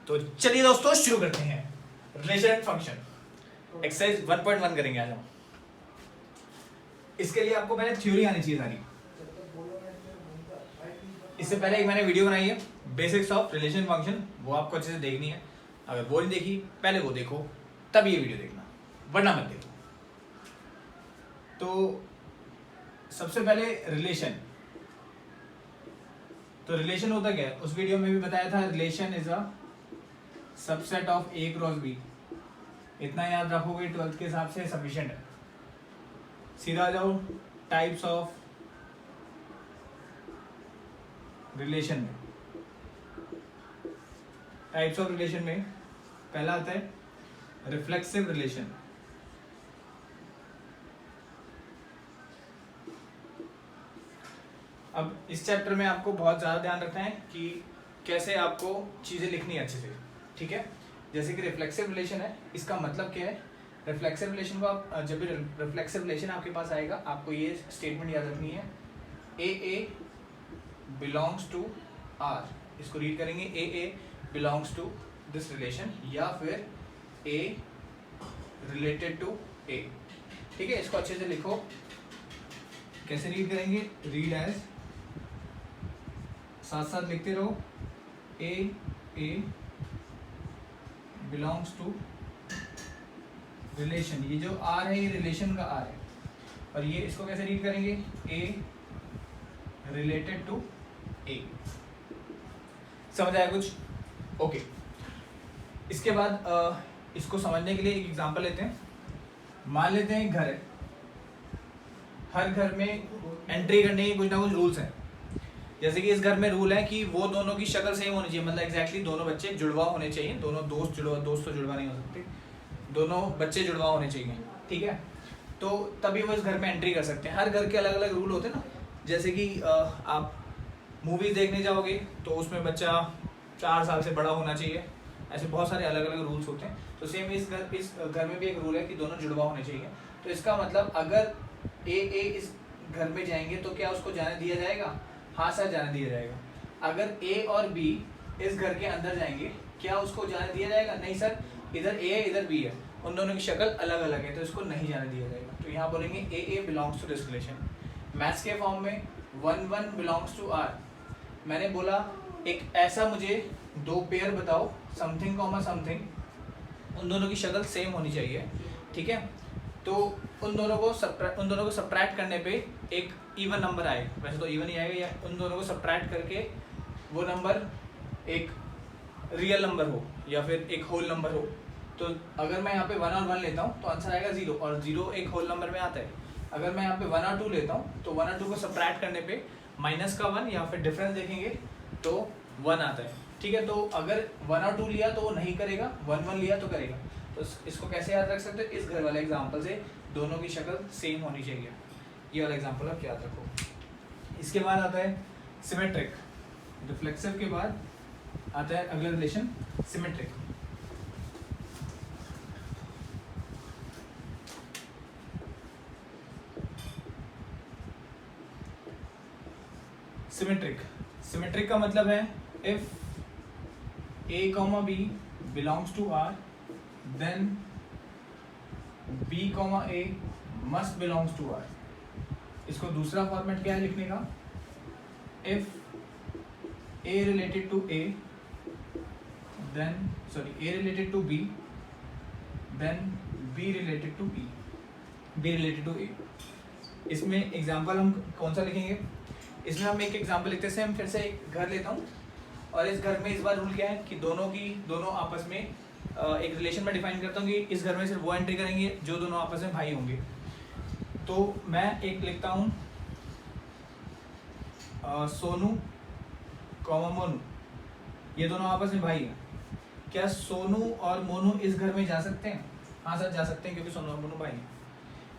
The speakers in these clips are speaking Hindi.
तो चलिए दोस्तों शुरू करते हैं रिलेशन एंड फंक्शन एक्सरसाइज 1.1 करेंगे आज हम। इसके लिए आपको पहले थ्योरी आनी चाहिए सारी। इससे पहले एक मैंने वीडियो बनाई है बेसिक्स ऑफ रिलेशन फंक्शन, वो आपको अच्छे से देखनी है। अगर वो नहीं देखी पहले वो देखो, तब ये वीडियो देखना, वरना मत देखो। तो सबसे पहले रिलेशन, तो रिलेशन होता क्या है उस वीडियो में भी बताया था। Relation is a subset of A cross B. इतना याद रखोगे 12th के हिसाब से सफिशिएंट है। सीधा जाओ टाइप्स ऑफ रिलेशन में। टाइप्स ऑफ रिलेशन में पहला आता है रिफ्लेक्सिव रिलेशन। अब इस चैप्टर में आपको बहुत ज़्यादा ध्यान रखना है कि कैसे आपको चीज़ें लिखनी है अच्छे से, ठीक है। जैसे कि रिफ्लेक्सिव रिलेशन है, इसका मतलब क्या है। रिफ्लेक्सिव रिलेशन को आप जब भी रिफ्लेक्सिव रिलेशन आपके पास आएगा, आपको ये स्टेटमेंट याद रखनी है, ए बिलोंग्स टू आर। इसको रीड करेंगे, ए बिलोंग्स टू दिस रिलेशन, या फिर ए रिलेटेड टू ए, ठीक है। इसको अच्छे से लिखो। कैसे रीड करेंगे, रीड एज, साथ साथ लिखते रहो, ए बिलोंग्स टू रिलेशन। ये जो आर है ये रिलेशन का आर है, और ये इसको कैसे रीड करेंगे, ए रिलेटेड टू ए। समझ आया कुछ? ओके। इसके बाद इसको समझने के लिए एक एग्जांपल लेते हैं। मान लेते हैं एक घर है, हर घर में एंट्री करने के कुछ ना कुछ रूल्स हैं। जैसे कि इस घर में रूल है कि वो दोनों की शक्ल सेम होनी चाहिए, मतलब एग्जैक्टली दोनों बच्चे जुड़वा होने चाहिए। दोनों दोस्त तो जुड़वा नहीं हो सकते, दोनों बच्चे जुड़वा होने चाहिए, ठीक है। तो तभी वो इस घर में एंट्री कर सकते हैं। हर घर के अलग अलग रूल होते हैं ना। जैसे कि आप मूवीज देखने जाओगे तो उसमें बच्चा 4 साल से बड़ा होना चाहिए। ऐसे बहुत सारे अलग अलग रूल्स होते हैं। तो सेम इस घर में भी एक रूल है कि दोनों जुड़वा होने चाहिए। तो इसका मतलब अगर ए इस घर में जाएंगे तो क्या उसको जाने दिया जाएगा? हाँ सर, जाने दिया जाएगा। अगर ए और बी इस घर के अंदर जाएंगे, क्या उसको जाने दिया जाएगा? नहीं सर, इधर ए है इधर बी है, उन दोनों की शक्ल अलग अलग है, तो इसको नहीं जाने दिया जाएगा। तो यहाँ बोलेंगे A belongs to this relation. Maths के फॉर्म में 1 बिलोंग्स टू आर। मैंने बोला एक ऐसा मुझे दो पेयर बताओ, समथिंग कॉमा समथिंग, उन दोनों की शक्ल सेम होनी चाहिए, ठीक है। तो उन दोनों को सब्ट्रैक्ट करने पे एक इवन नंबर आए, वैसे तो इवन ही आएगा, या उन दोनों को सब्ट्रैक्ट करके वो नंबर एक रियल नंबर हो या फिर एक होल नंबर हो। तो अगर मैं यहाँ पे 1 और 1 लेता हूँ तो आंसर आएगा 0, और 0 एक होल नंबर में आता है। अगर मैं यहाँ पे 1 और 2 लेता हूँ तो 1 और 2 को सब्ट्रैक्ट करने पे माइनस का 1 या फिर डिफरेंस देखेंगे तो 1 आता है, ठीक है। तो अगर 1 और 2 लिया तो वो नहीं करेगा, 1 लिया तो करेगा। तो इसको कैसे याद रख सकते हो? इस घर वाले एग्जाम्पल से दोनों की शक्ल सेम होनी चाहिए। ये वाला एग्जाम्पल आप याद रखो। इसके बाद आता है सिमेट्रिक। रिफ्लेक्सिव के बाद आता है अगला रिलेशन सिमेट्रिक। सिमेट्रिक का मतलब है if A comma B belongs to R, then B comma A must belongs to R. इसको दूसरा फॉर्मेट क्या है लिखने का, if A related to A A related to B, then B related to A. इसमें एग्जाम्पल हम कौन सा लिखेंगे? इसमें हम एक एग्जाम्पल लिखते हैं। हम फिर से एक घर लेता हूँ, और इस घर में इस बार रूल क्या है कि दोनों आपस में एक रिलेशन में डिफाइन करता हूँ कि इस घर में सिर्फ वो एंट्री करेंगे जो दोनों आपस में भाई होंगे। तो मैं एक लिखता हूँ सोनू कॉमा मोनू, ये दोनों आपस में भाई हैं। क्या सोनू और मोनू इस घर में जा सकते हैं? हाँ सर, जा सकते हैं, क्योंकि सोनू और मोनू भाई हैं।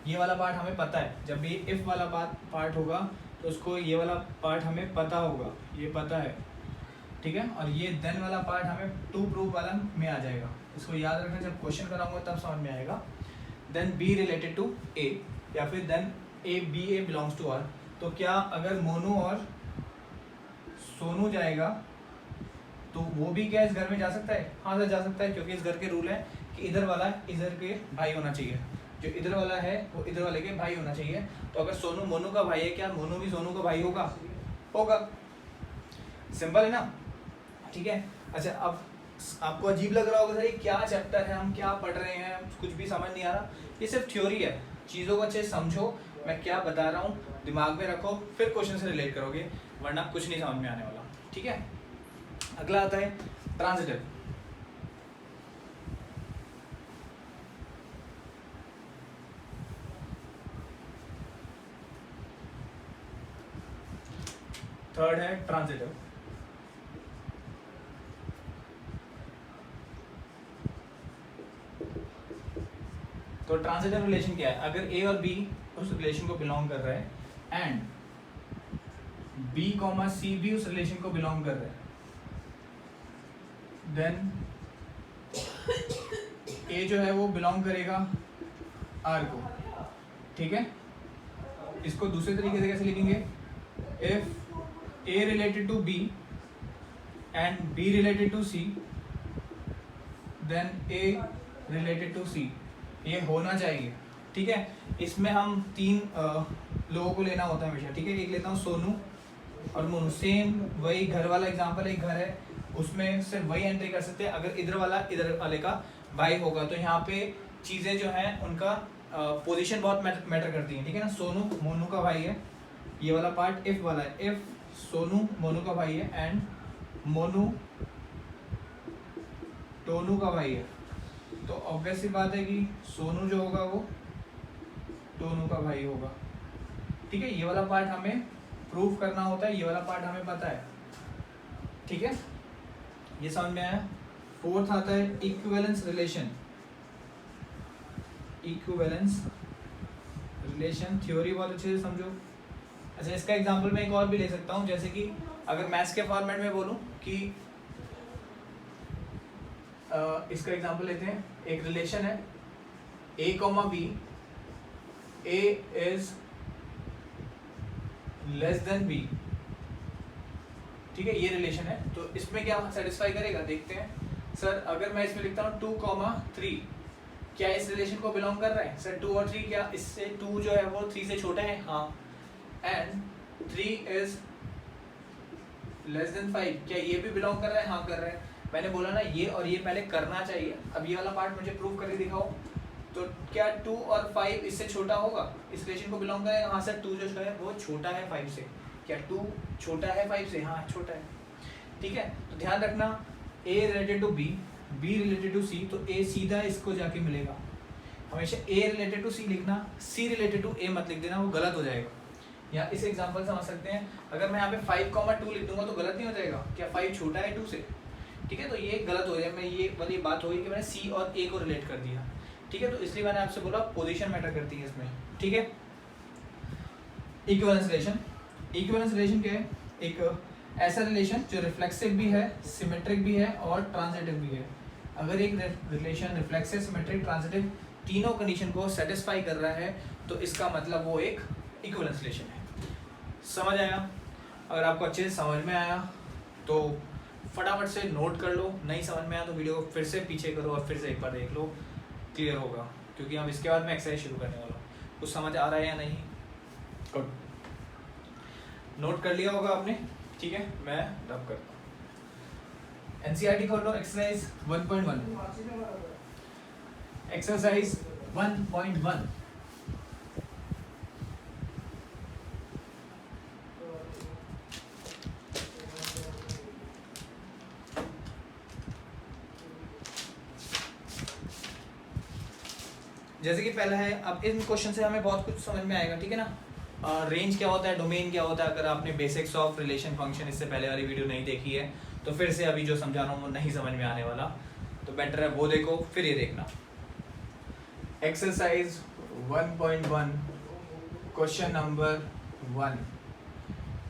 ये वाला पार्ट हमें पता है। जब भी इफ वाला पार्ट होगा तो उसको ये वाला पार्ट हमें पता होगा, ये पता है, ठीक है। और ये देन वाला पार्ट हमें टू प्रूफ वाला में आ जाएगा। इसको याद रखना, जब क्वेश्चन कराऊंगा तब समझ में आएगा। Then B related to A, या फिर then A belongs to R. तो क्या अगर मोनू और सोनू जाएगा तो वो भी क्या इस घर में जा सकता है? हाँ सर जा सकता है, क्योंकि इस घर के रूल है कि इधर वाला इधर के भाई होना चाहिए, जो इधर वाला है वो इधर वाले के भाई होना चाहिए। तो अगर सोनू मोनू का भाई है, क्या मोनू भी सोनू का भाई होगा? होगा। सिंपल है ना? ठीक है। अच्छा, अब आपको अजीब लग रहा होगा सर ये क्या चैप्टर है, हम क्या पढ़ रहे हैं, कुछ भी समझ नहीं आ रहा। ये सिर्फ थ्योरी है, चीज़ों को अच्छे से समझो, मैं क्या बता रहा हूँ दिमाग में रखो, फिर क्वेश्चन से रिलेट करोगे, वरना कुछ नहीं समझ में आने वाला। ठीक है। अगला आता है ट्रांजिटिव। थर्ड है ट्रांजिटिव। तो ट्रांजिटिव रिलेशन क्या है? अगर ए और बी उस रिलेशन को बिलोंग कर रहा है एंड बी कॉमा सी भी उस रिलेशन को बिलोंग कर रहा है, देन ए जो है वो बिलोंग करेगा आर को। ठीक है। इसको दूसरे तरीके से कैसे लिखेंगे? If A related to B and B related to C, then A related to C, ये होना चाहिए। ठीक है। इसमें हम तीन लोगों को लेना होता है हमेशा। ठीक है। एक लेता हूँ सोनू और मोनू, सेम वही घर वाला एग्जांपल, एक घर है उसमें सिर्फ वही एंट्री कर सकते हैं अगर इधर वाला इधर वाले का भाई होगा। तो यहाँ पे चीज़ें जो हैं उनका पोजीशन बहुत मैटर करती हैं। ठीक है ना? सोनू मोनू का भाई है, ये वाला पार्ट इफ वाला है, इफ सोनू मोनू का भाई है एंड मोनू टोनू का भाई है, तो ऑब्वियस सी बात है कि सोनू जो होगा वो टोनू का भाई होगा। ठीक है। ये वाला पार्ट हमें प्रूव करना होता है, ये वाला पार्ट हमें पता है। ठीक है। ये समझ में आया? फोर्थ आता है equivalence relation. Equivalence relation theory बहुत अच्छे से समझो। अच्छा, इसका एग्जांपल मैं एक और भी ले सकता हूँ, जैसे कि अगर मैथ्स के फॉर्मेट में बोलूँ कि इसका एग्जांपल लेते हैं। एक रिलेशन है A comma B, A is less than B. ठीक है, ये रिलेशन है। तो इसमें क्या सेटिस्फाई करेगा देखते हैं। सर अगर मैं इसमें लिखता हूँ 2,3, क्या इस रिलेशन को बिलोंग कर रहा है? सर 2 और 3, क्या इससे 2 जो है वो 3 से छोटा है? हाँ। एंड 3 इज लेस देन 5, क्या ये भी बिलोंग कर रहा है? हाँ कर रहा है। मैंने बोला ना ये और ये पहले करना चाहिए। अब ये वाला पार्ट मुझे प्रूव करके दिखाओ। तो क्या 2 और 5 इससे छोटा होगा? इस रिलेशन को बिलोंग करेगा? हाँ सर 2 जो है वो छोटा है 5 से। क्या 2 छोटा है 5 से? हाँ छोटा है। ठीक है। तो ध्यान रखना, A related to B, B related to C, तो A सीधा इसको जाके मिलेगा। हमेशा A रिलेटेड टू C लिखना, C रिलेटेड टू A मत लिख देना, वो गलत हो जाएगा। या इस एग्जांपल समझ सकते हैं, अगर मैं यहाँ पे 5,2 लिख दूंगा तो गलत नहीं हो जाएगा? क्या 5 छोटा है 2 से? ठीक है। तो ये गलत हो जाए, मैं ये वाली बात हो गई कि मैंने C और A को रिलेट कर दिया। ठीक है। तो इसलिए मैंने आपसे बोला पोजीशन मैटर करती है इसमें। ठीक है। Equivalence relation. इक्विवेलेंस रिलेशन क्या है? एक ऐसा रिलेशन जो रिफ्लेक्सिव भी है, सिमेट्रिक भी है और ट्रांजिटिव भी है। अगर एक रिलेशन रिफ्लेक्सिव, सिमेट्रिक, ट्रांजिटिव तीनों कंडीशन को सेटिस्फाई कर रहा है तो इसका मतलब वो एक इक्विवेलेंस रिलेशन है। समझ आया? अगर आपको अच्छे से समझ में आया तो फटाफट से नोट कर लो, नहीं समझ में आया तो वीडियो को फिर से पीछे करो और फिर से एक बार देख लो, क्लियर होगा। क्योंकि हम इसके बाद में एक्सरसाइज शुरू करने वाला हूँ। कुछ समझ आ रहा है या नहीं? गुड। नोट कर लिया होगा आपने। ठीक है, मैं रब करता हूँ। एनसीईआरटी खोल लो, एक्सरसाइज 1.1। एक्सरसाइज 1.1। जैसे कि पहला है, अब इन क्वेश्चन से हमें बहुत कुछ समझ में आएगा। ठीक है ना? रेंज क्या होता है, डोमेन क्या होता है। अगर आपने बेसिक्स ऑफ रिलेशन फंक्शन इससे पहले वाली वीडियो नहीं देखी है तो फिर से अभी जो समझा रहा हूँ वो नहीं समझ में आने वाला, तो बेटर है वो देखो फिर ये देखना। एक्सरसाइज 1.1 क्वेश्चन नंबर 1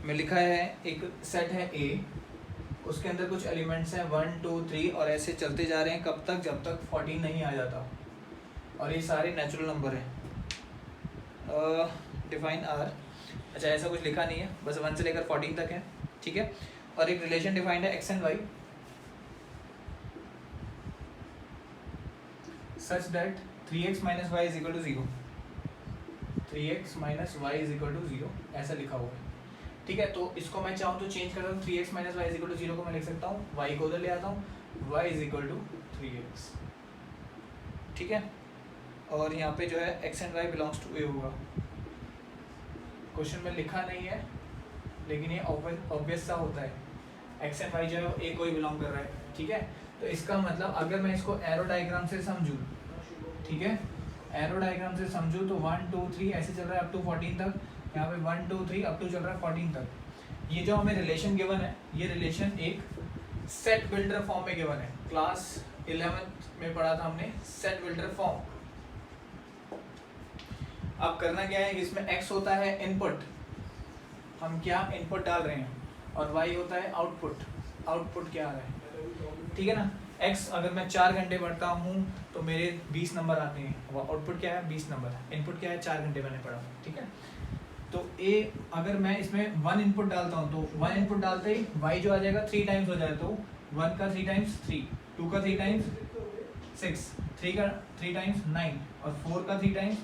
में लिखा है, एक सेट है A, उसके अंदर कुछ एलिमेंट्स हैं 1 2 3 और ऐसे चलते जा रहे हैं कब तक? जब तक 14 नहीं आ जाता। और ये सारे नेचुरल नंबर हैं। डिफाइन आर, अच्छा ऐसा कुछ लिखा नहीं है, बस 1 से लेकर 14 तक है। ठीक है। और एक रिलेशन डिफाइंड है x and y, such that 3x minus y is equal to 0, 3x minus y is equal to 0 ऐसा लिखा हुआ है, ठीक है। तो इसको मैं चाहूँ तो चेंज करता हूँ, 3x minus y is equal to 0 को मैं लिख सकता हूँ, y को उधर ले आता हूँ, y is equal to 3x, ठीक है। और यहाँ पे जो है x and y belongs to a होगा। क्वेश्चन में लिखा नहीं है लेकिन ये ऑब्वियस सा होता है, x एंड y जो है वो a को ही बिलोंग कर रहा है, ठीक है। तो इसका मतलब अगर मैं इसको एरो डायग्राम से समझूँ, ठीक है, एरो डायग्राम से समझूँ तो 1 2 3 ऐसे चल रहा है अप टू 14 तक, यहाँ पे 1 2 3 अप टू चल रहा है 14 तक। ये जो हमें रिलेशन गिवन है, ये रिलेशन एक सेट बिल्डर फॉर्म में गिवन है। क्लास 11th में पढ़ा था हमने सेट बिल्डर फॉर्म। अब करना क्या है, इसमें x होता है इनपुट, हम क्या इनपुट डाल रहे हैं, और y होता है आउटपुट, आउटपुट क्या आ रहा है, ठीक है ना। x अगर मैं 4 घंटे पढ़ता हूँ तो मेरे 20 नंबर आते हैं, वो आउटपुट क्या है 20 नंबर, इनपुट क्या है 4 घंटे मैंने पढ़ा, ठीक है। तो a अगर मैं इसमें 1 इनपुट डालता हूँ तो 1 इनपुट डालते ही y जो आ जाएगा 3 टाइम्स हो जाए, तो 1 का 3 टाइम्स 3, 2 का 3 टाइम्स 6, 3 का 3 टाइम्स 9, और 4 का 3 टाइम्स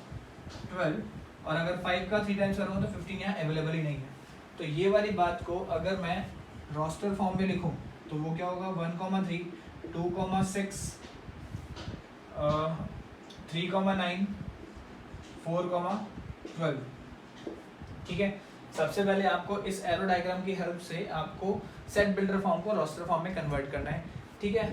12, और अगर 5 का 3 टाइम्स करूँगा तो 15 यहाँ अवेलेबल ही नहीं है। तो ये वाली बात को अगर मैं रोस्टर फॉर्म में लिखूँ तो वो क्या होगा 1,3, 2,6, 3,9, 4,12, ठीक है। सबसे पहले आपको इस एरो डायग्राम की हेल्प से आपको सेट बिल्डर फॉर्म को रोस्टर फॉर्म में कन्वर्ट करना है, ठीक है।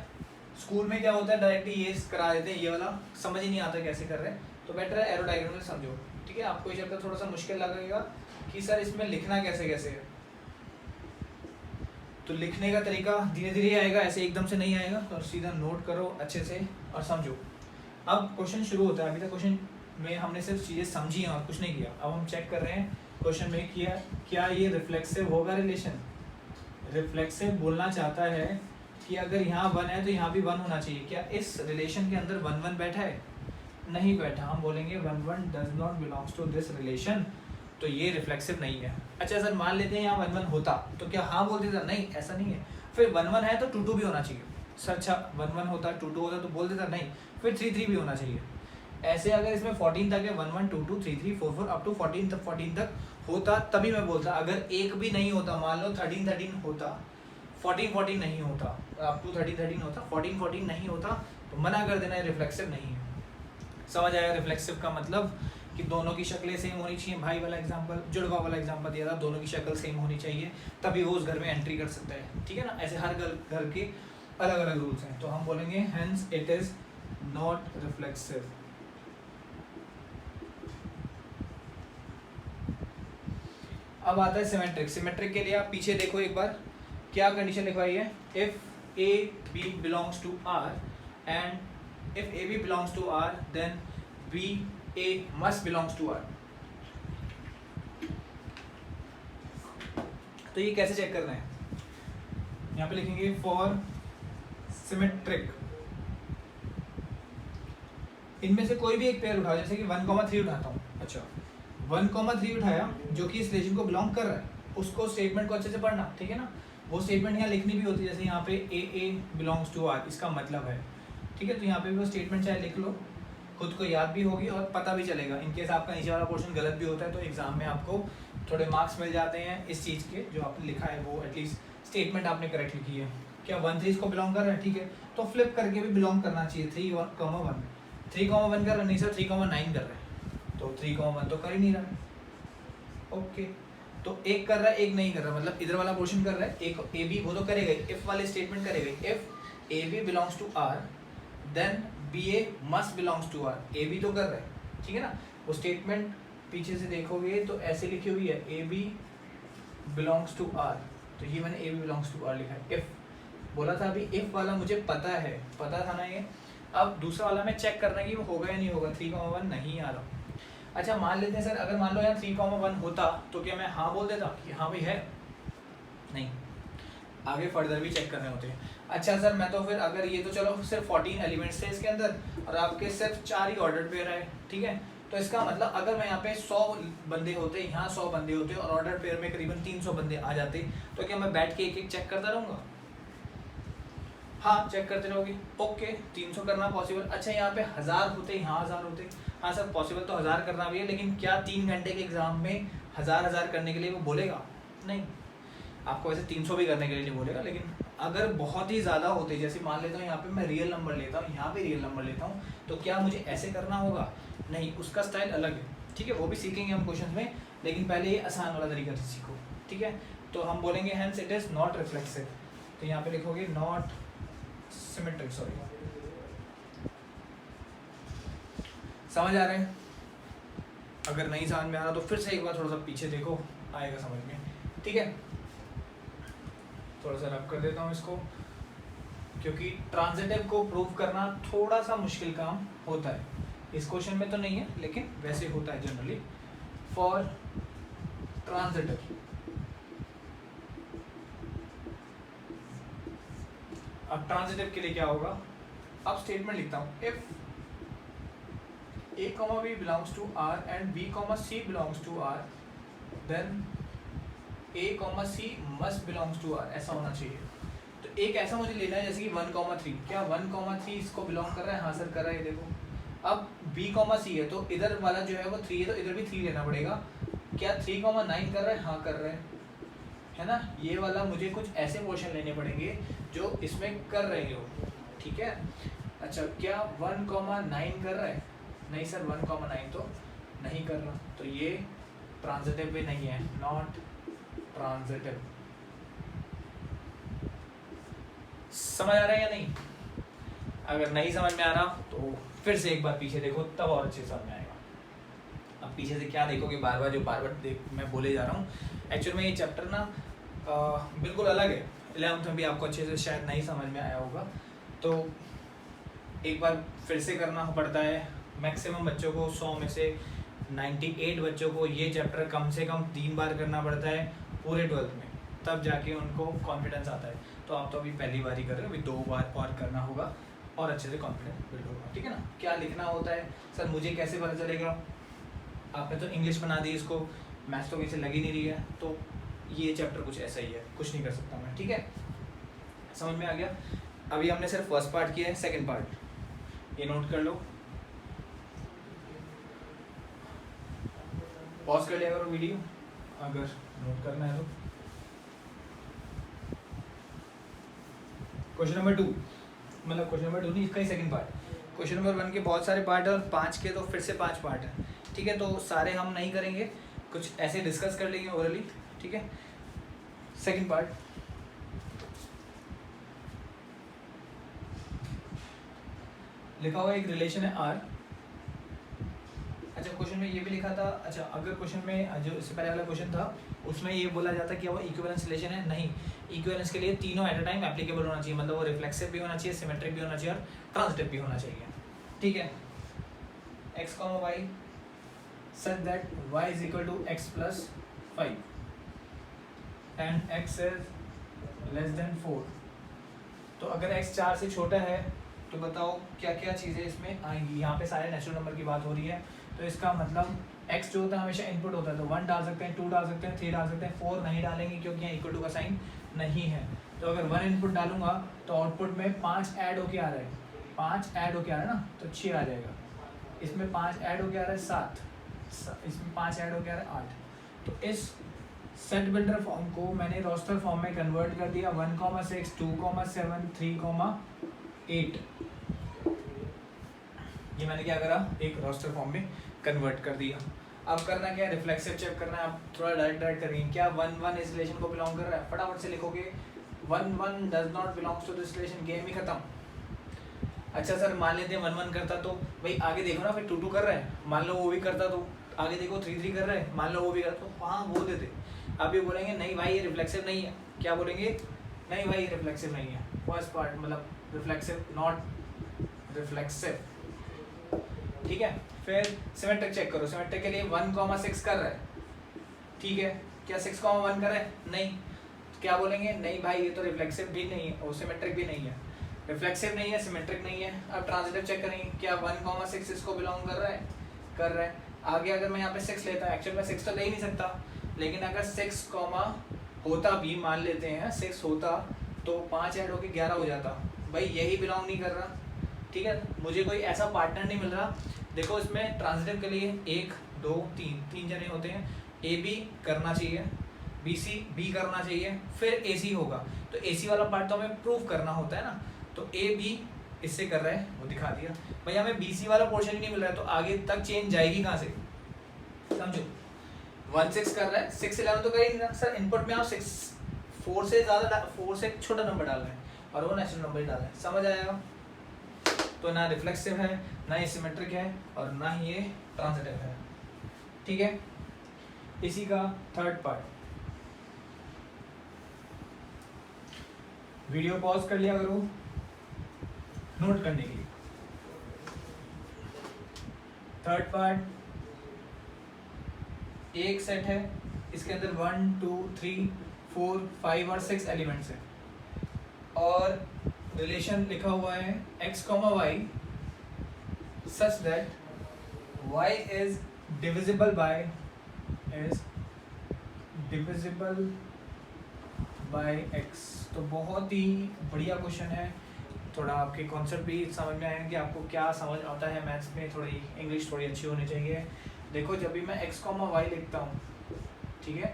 स्कूल में क्या होता है डायरेक्टली ये करा देते हैं, ये वाला समझ ही नहीं आता कैसे कर रहे हैं, तो बेटर है एरो डायग्राम में समझो, ठीक है। आपको ये चैप्टर थोड़ा सा मुश्किल लगेगा कि सर इसमें लिखना कैसे कैसे है, तो लिखने का तरीका धीरे धीरे आएगा, ऐसे एकदम से नहीं आएगा, तो सीधा नोट करो अच्छे से और समझो। अब क्वेश्चन शुरू होता है, अभी तक क्वेश्चन में हमने सिर्फ चीज़ें समझी हैं और कुछ नहीं किया। अब हम चेक कर रहे हैं क्वेश्चन में किया क्या ये रिफ्लेक्सिव होगा रिलेशन। रिफ्लेक्सिव बोलना चाहता है कि अगर यहाँ 1 है तो यहाँ भी 1 होना चाहिए। क्या इस रिलेशन के अंदर 1 1 बैठा है? नहीं बैठा, हम बोलेंगे 1 1 does not belongs to this relation, तो ये रिफ्लेक्सिव नहीं है। अच्छा सर मान लेते हैं यहाँ 1 1 होता तो क्या हाँ बोल देता? नहीं, ऐसा नहीं है। फिर 1 1 है तो 2 2 भी होना चाहिए। सर अच्छा 1 1 होता 2 2 होता तो बोल देता? नहीं, फिर 3 3 भी होना चाहिए। ऐसे अगर इसमें 14 तक है 1 1 2 2 3 3 4 4 अप टू 14 तक होता तभी मैं बोलता। अगर एक भी नहीं होता, मान लो 13 13 होता, 14 14 नहीं होता, अप टू 13 13 होता, 14 14 नहीं होता, तो मना कर देना, रिफ्लेक्सिव नहीं है। समझ आया रिफ्लेक्सिव का मतलब? कि दोनों की शक्लें सेम होनी चाहिए। भाई वाला एग्जांपल, जुड़वा वाला एग्जांपल दिया था, दोनों की शक्ल सेम होनी चाहिए तभी वो उस घर में एंट्री कर सकता है, ठीक है ना। ऐसे हर घर के अलग अलग रूल्स हैं, तो हम बोलेंगे hence it is not reflexive. अब आता है सिमेट्रिक। सिमेट्रिक के लिए आप पीछे देखो एक बार, क्या कंडीशन लिखवाई है? If A B belongs to R and if A B belongs to R then B A must belongs to R. तो ये कैसे चेक करना है? यहाँ पे लिखेंगे फॉर सिमेट्रिक, इनमें से कोई भी एक पेयर उठाओ, जैसे कि 1,3 उठाता हूँ। अच्छा 1,3 उठाया जो कि इस रिलेशन को बिलोंग कर रहा है, उसको स्टेटमेंट को अच्छे से पढ़ना, ठीक है ना। वो स्टेटमेंट यहाँ लिखनी भी होती है, जैसे यहाँ पे ए बिलोंग्स टू आर, इसका मतलब है, ठीक है। तो यहाँ पे भी वो स्टेटमेंट चाहे लिख लो, खुद को याद भी होगी और पता भी चलेगा। इनकेस आपका नीचे वाला पोर्शन गलत भी होता है तो एग्जाम में आपको थोड़े मार्क्स मिल जाते हैं इस चीज़ के, जो आपने लिखा है वो एटलीस्ट स्टेटमेंट आपने करेक्ट लिखी है। क्या 1 3 इसको बिलोंग कर रहा है? ठीक है, तो फ्लिप करके भी बिलोंग करना चाहिए। 3 1 3 1 कर रहा है, नहीं सर 3,9 कर रहा है, तो 3 1 तो कर ही नहीं रहा है। ओके, तो एक कर रहा है एक नहीं कर रहा, मतलब इधर वाला पोर्शन कर रहा है, एक ए बी वो तो करेगा, इफ वाले स्टेटमेंट करेगा। If A B belongs to R then B A must belongs to R. A B तो कर रहा है, ठीक है ना। वो स्टेटमेंट पीछे से देखोगे तो ऐसे लिखी हुई है, A B belongs to R, तो ये मैंने A B belongs to R लिखा है। इफ बोला था अभी, इफ वाला मुझे पता है, पता था ना ये। अब दूसरा वाला मैं चेक करना कि वो होगा या नहीं होगा। 3 1 नहीं आ रहा। अच्छा मान लेते हैं सर, अगर मान लो यार 3 1 होता तो क्या मैं हाँ बोल देता कि हाँ भाई है? नहीं, आगे फर्दर भी चेक करने होते हैं। अच्छा सर मैं तो फिर अगर ये तो चलो सिर्फ 14 एलिमेंट्स थे इसके अंदर और आपके सिर्फ 4 ही ऑर्डर पेयर है, ठीक है। तो इसका मतलब अगर मैं यहाँ पे 100 बंदे होते, यहाँ 100 बंदे होते और ऑर्डर पेयर में करीबन 300 बंदे आ जाते, तो क्या मैं बैठ के एक एक चेक करता रहूँगा? हाँ चेक करते रहोगे। ओके 300 करना पॉसिबल, अच्छा यहाँ पे 1000 होते, यहाँ 1000 होते, हाँ सर पॉसिबल तो 1000 करना भी है, लेकिन क्या 3 घंटे के एग्जाम में 1000 करने के लिए वो बोलेगा? नहीं, आपको वैसे 300 भी करने के लिए नहीं बोलेगा, लेकिन अगर बहुत ही ज़्यादा होते, जैसे मान लेता हूँ यहाँ पे मैं रियल नंबर लेता हूँ, यहाँ पे रियल नंबर लेता हूँ, तो क्या मुझे ऐसे करना होगा? नहीं, उसका स्टाइल अलग है, ठीक है, वो भी सीखेंगे हम क्वेश्चन में, लेकिन पहले ये आसान वाला तरीका से सीखो, ठीक है। तो हम बोलेंगे hence it is not reflexive, तो यहाँ पे लिखोगे नॉट सिमेट्रिक, सॉरी। समझ आ रहे हैं? अगर नहीं समझ में आ रहा तो फिर से एक बार थोड़ा सा पीछे देखो, आएगा समझ में, ठीक है। थोड़ा सा रब कर देता हूँ इसको, क्योंकि ट्रांजिटिव को प्रूव करना थोड़ा सा मुश्किल काम होता है, इस क्वेश्चन में तो नहीं है, लेकिन वैसे होता है जनरली फॉर ट्रांजिटिव। अब ट्रांजिटिव के लिए क्या होगा? अब स्टेटमेंट लिखता हूँ, if a, b belongs to R and b, c belongs to R, then a, c must belongs to R, ऐसा होना चाहिए। तो एक ऐसा मुझे लेना है जैसे कि 1,3, क्या 1,3 इसको बिलोंग कर रहा है? हाँ सर कर रहा है, देखो। अब b, c है, तो इधर वाला जो है वो 3 है, तो इधर भी 3 लेना पड़ेगा। क्या 3,9 कर रहा है? हाँ कर रहा है ना। ये वाला मुझे कुछ ऐसे पोर्शन लेने पड़ेंगे जो इसमें कर रहे हो, ठीक है। अच्छा, क्या 1,9 कर रहा है? नहीं सर 1,9 तो नहीं कर रहा, तो ये ट्रांजिटिव भी नहीं है, नॉट ट्रांजिटिव। समझ आ रहा है या नहीं? अगर नहीं समझ में आ रहा तो फिर से एक बार पीछे देखो, तब और अच्छे समझ में आएगा। अब पीछे से क्या देखोगे? बार बार मैं बोले जा रहा हूँ। एक्चुअल में ये चैप्टर ना बिल्कुल अलग है, 11th में भी आपको अच्छे से शायद नहीं समझ में आया होगा, तो एक बार फिर से करना पड़ता है। मैक्सिमम बच्चों को 100 में से 98 बच्चों को ये चैप्टर कम से कम 3 बार करना पड़ता है पूरे 12th में, तब जाके उनको कॉन्फिडेंस आता है। तो आप तो अभी पहली बार ही कर रहे हो, अभी 2 बार और करना होगा और अच्छे से कॉन्फिडेंस बिल्ड होगा, ठीक है ना। क्या लिखना होता है? सर मुझे कैसे पता चलेगा? आपने तो इंग्लिश बना दी इसको, मैथ्स तो किसी लग ही नहीं रही है, तो ये चैप्टर कुछ ऐसा ही है, कुछ नहीं कर सकता मैं, ठीक है। समझ में आ गया? अभी हमने सिर्फ फर्स्ट पार्ट किया है, सेकंड पार्ट ये नोट कर लो, पॉज कर लिया करो वीडियो अगर नोट करना है तो। क्वेश्चन नंबर 2, मतलब क्वेश्चन नंबर 2 नहीं, इसका ही सेकंड पार्ट। क्वेश्चन नंबर 1 के बहुत सारे पार्ट है और 5 के तो फिर से 5 पार्ट है, ठीक है। तो सारे हम नहीं करेंगे, कुछ ऐसे डिस्कस कर लेंगे ओरली, ठीक है। सेकंड पार्ट, लिखा हुआ एक रिलेशन है R। अच्छा, क्वेश्चन में ये भी लिखा था, अच्छा अगर क्वेश्चन में जो इससे पहले वाला क्वेश्चन था उसमें ये बोला जाता कि वो इक्विवेलेंस रिलेशन है, नहीं। इक्विवेलेंस के लिए तीनों एट अ टाइम एप्लीकेबल होना चाहिए, मतलब वो रिफ्लेक्सिव भी होना चाहिए, सिमेट्रिक भी होना चाहिए और ट्रांजिटिव भी होना चाहिए, ठीक है। x, y such that y is equal to x plus 5 and x is less than 4। तो अगर x 4 से छोटा है तो बताओ क्या क्या चीज़ें इसमें आएंगी। यहाँ पे सारे नेचुरल नंबर की बात हो रही है, तो इसका मतलब x जो होता है हमेशा इनपुट होता है, तो 1 डाल सकते हैं, 2 डाल सकते हैं, 3 डाल सकते हैं, 4 नहीं डालेंगे क्योंकि यहाँ इक्वल टू का साइन नहीं है। तो अगर 1 इनपुट डालूंगा तो आउटपुट में 5 ऐड होके आ रहा है, 5 ऐड होके आ रहा है ना, तो 6 आ जाएगा। इसमें 5 ऐड होके आ रहा है 7, इसमें 5 ऐड होके आ रहा है 8। तो इस सेट बिल्डर फॉर्म को मैंने रोस्टर फॉर्म में कन्वर्ट कर दिया, 1,6, 2,7, 3,8। ये मैंने क्या करा, एक रोस्टर फॉर्म में कन्वर्ट कर दिया। अब करना क्या है, रिफ्लेक्सिव चेक करना है। आप थोड़ा डायरेक्ट करेंगे, क्या 1,1 इस रिलेशन को बिलोंग कर रहा है? फटाफट से लिखोगे 1,1 does not belongs to this relation, game ही खत्म। अच्छा सर मान लेते हैं 1,1 करता तो भाई आगे देखो ना, फिर 2,2 कर रहा है, मान लो वो भी करता तो आगे देखो 3,3 कर रहा है, मान लो वो भी करता तो हाँ वो देते। आप ये बोलेंगे नहीं भाई ये रिफ्लेक्सिव नहीं है, क्या बोलेंगे? नहीं भाई ये रिफ्लेक्सिव नहीं है, फर्स्ट पार्ट मतलब रिफ्लेक्सिव, नॉट रिफ्लेक्सिव, ठीक है। फिर सिमेट्रिक चेक करो, सिमेट्रिक के लिए 1,6 कर रहा है, ठीक है। क्या 6,1 कर रहा है? नहीं, क्या बोलेंगे? नहीं भाई ये तो रिफ्लेक्सिव भी नहीं है और सिमेट्रिक भी नहीं है, रिफ्लेक्सिव नहीं है, सिमेट्रिक नहीं है। अब ट्रांजिटिव चेक करेंगे, क्या 1,6 इसको बिलोंग कर रहा है? कर रहा है। आगे अगर मैं यहाँ पे 6 लेता, एक्चुअल में 6 तो ले ही नहीं सकता, लेकिन अगर 6 होता भी, मान लेते हैं 6 होता तो 5 ऐड होके 11 हो जाता, भाई यही बिलोंग नहीं कर रहा, ठीक है, मुझे कोई ऐसा पार्टनर नहीं मिल रहा। देखो इसमें ट्रांजिटिव के लिए 1 2 3 जने होते हैं, ए बी करना चाहिए, बी सी बी करना चाहिए, फिर ए सी होगा। तो ए सी वाला पार्ट तो हमें प्रूव करना होता है ना, तो ए बी इससे कर रहा है, वो दिखा दिया। भाई हमें बी सी वाला पोर्शन ही नहीं मिल रहा है, तो आगे तक चेंज जाएगी कहाँ से, समझो। 1 6 कर रहा है, 6 11 तो कर ही नहीं रहा सर। इनपुट में आप 6 4 से ज़्यादा 4 से छोटा नंबर डाल रहे हैं और वो नेचुरल नंबर ही डाल रहे हैं, समझ आएगा। तो ना रिफ्लेक्सिव है, ना ये सिमेट्रिक है, और ना ही ये ट्रांजिटिव है, ठीक है। इसी का थर्ड पार्ट, वीडियो पॉज कर लिया करो नोट करने के लिए। थर्ड पार्ट, एक सेट है, इसके अंदर 1 2 3 4 5 और 6 एलिमेंट्स है, और रिलेशन लिखा हुआ है x, y such that y is divisible by x। तो बहुत ही बढ़िया क्वेश्चन है, थोड़ा आपके कॉन्सेप्ट भी समझ में आएंगे कि आपको क्या समझ आता है मैथ्स में, थोड़ी इंग्लिश थोड़ी अच्छी होनी चाहिए। देखो जब भी मैं x, y लिखता हूँ, ठीक है,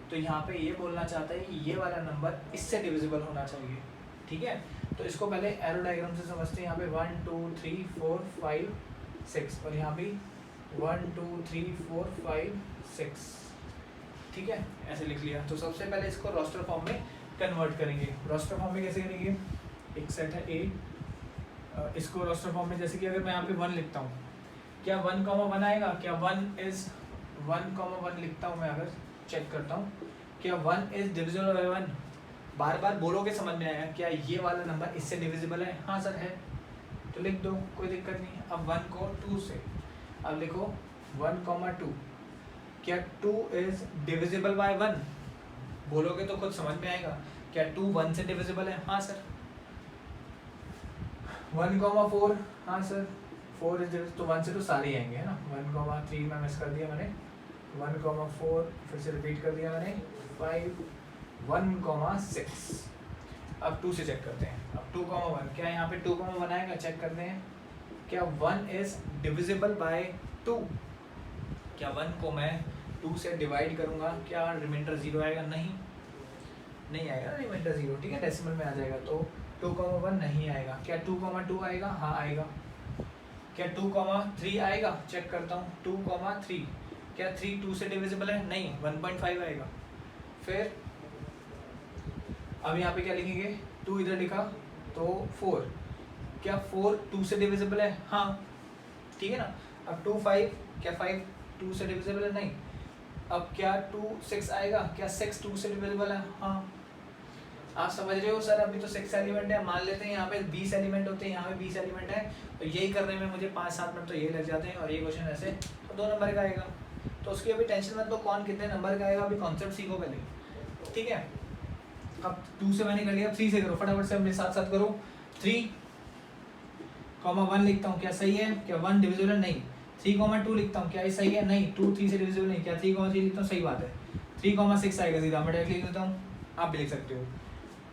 तो यहाँ पे ये बोलना चाहता है कि ये वाला नंबर इससे डिविजिबल होना चाहिए, ठीक है। तो इसको पहले एरो डायग्राम से समझते हैं। यहाँ पे 1 2 3 4 5 6 और यहाँ भी 1 2 3 4 5 6, ठीक है, ऐसे लिख लिया। तो सबसे पहले इसको रोस्टर फॉर्म में कन्वर्ट करेंगे। रोस्टर फॉर्म में कैसे करेंगे, एक सेट है ए, इसको रोस्टर फॉर्म में जैसे कि अगर मैं यहाँ पे 1 लिखता हूँ, क्या 1 1 आएगा, क्या 1 इज 1 1 लिखता हूँ मैं, अगर चेक करता हूँ क्या 1 इज डिविजिबल बाय 1, बार बार बोलोगे समझ में आएगा, क्या ये वाला नंबर इससे डिविजिबल है, हाँ सर है, तो लिख दो, कोई दिक्कत नहीं। अब 1 को 2 से, अब लिखो 1 2, क्या 2 इज डिविजिबल बाय 1, बोलोगे तो खुद समझ में आएगा, क्या 2 1 से डिविजिबल है, हाँ सर। 1 4, हाँ सर 4 इज डिविजिबल, तो 1 से तो सारे आएंगे है ना। 1 3 में मिस कर दिया मैंने, 1 4 फिर से रिपीट कर दिया मैंने, 5 1 6। अब 2 से चेक करते हैं। अब 2 1, क्या यहाँ पे 2 1 आएगा, चेक करते हैं। क्या 1 इज डिविजिबल बाय 2, क्या 1 को मैं 2 से डिवाइड करूँगा, क्या रिमाइंडर 0 आएगा, नहीं आएगा रिमाइंडर 0, ठीक है, डेसिमल में आ जाएगा। तो 2 1 नहीं आएगा। क्या 2 2 आएगा, हाँ आएगा। क्या 2 3 आएगा, चेक करता हूँ, 2 3, क्या 3 2 से डिविजिबल है, नहीं, 1.5 आएगा। फिर अब यहाँ पे क्या लिखेंगे, 2 इधर लिखा तो 4, क्या 4 2 से डिविजिबल है, हाँ, ठीक है ना। अब 2 5, क्या 5 2 से डिविजिबल है, नहीं। अब क्या 2 6 आएगा, क्या 6 2 से डिविजिबल है, हाँ। आप समझ रहे हो सर, अभी तो 6 एलिमेंट है, मान लेते हैं यहाँ पे 20 एलिमेंट होते हैं, यहाँ पे 20 एलिमेंट है, तो यही करने में मुझे 5-7 मिनट तो यही लग जाते हैं, और ये क्वेश्चन ऐसे तो 2 नंबर का आएगा। तो उसकी अभी टेंशन मत लो, कौन कितने नंबर का आएगा, अभी कॉन्सेप्ट सीखो पहले, ठीक है। अब 2 से मैंने कर लिया, 3 से करो फटाफट से, अपने साथ साथ करो। 3 1 लिखता हूँ, क्या सही है, क्या 1 डिविजिबल है, नहीं। 3 2 लिखता हूँ, क्या ये सही है, नहीं। 2 3 से डिविजिबल नहीं, क्या 3 3 लिखता हूँ, सही बात है। 3 6 आएगा, सीधा मैं डायरेक्ट लिख देता हूँ, आप भी लिख सकते हो।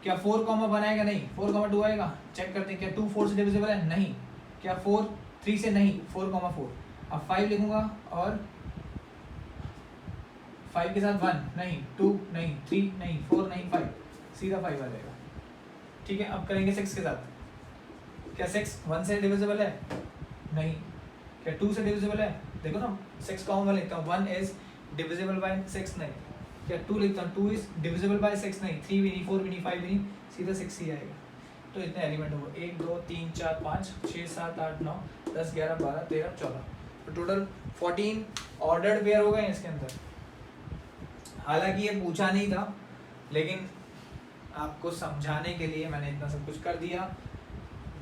क्या 4 1 आएगा, नहीं। 4 2 आएगा, चेक करते हैं, क्या 2 4 से डिविजिबल है, नहीं। क्या 4 3 से, नहीं। 4 4, अब 5 लिखूंगा, और 5 के साथ 1 नहीं, 2 नहीं, 3 नहीं, 4 नहीं, 5, सीधा 5 आ जाएगा, ठीक है। अब करेंगे 6 के साथ, क्या 6 1 से डिविजिबल है, नहीं। क्या 2 से डिविजिबल है, देखो ना, 6 1 लिखता हूँ, 1 इज डिविजिबल बाय 6, नहीं। क्या 2 लिखता हूँ, 2 इज डिविजिबल बाय 6, नहीं। 3 भी नहीं, 4 भी नहीं, 5 भी नहीं, सीधा 6 ही आएगा। तो इतने एलिमेंट हो, 1 2 3 4 5 6 7 8 9 10 11 12 13 14, तो टोटल 14 ऑर्डर्ड पेयर हो गए इसके अंदर। हालांकि ये पूछा नहीं था, लेकिन आपको समझाने के लिए मैंने इतना सब कुछ कर दिया।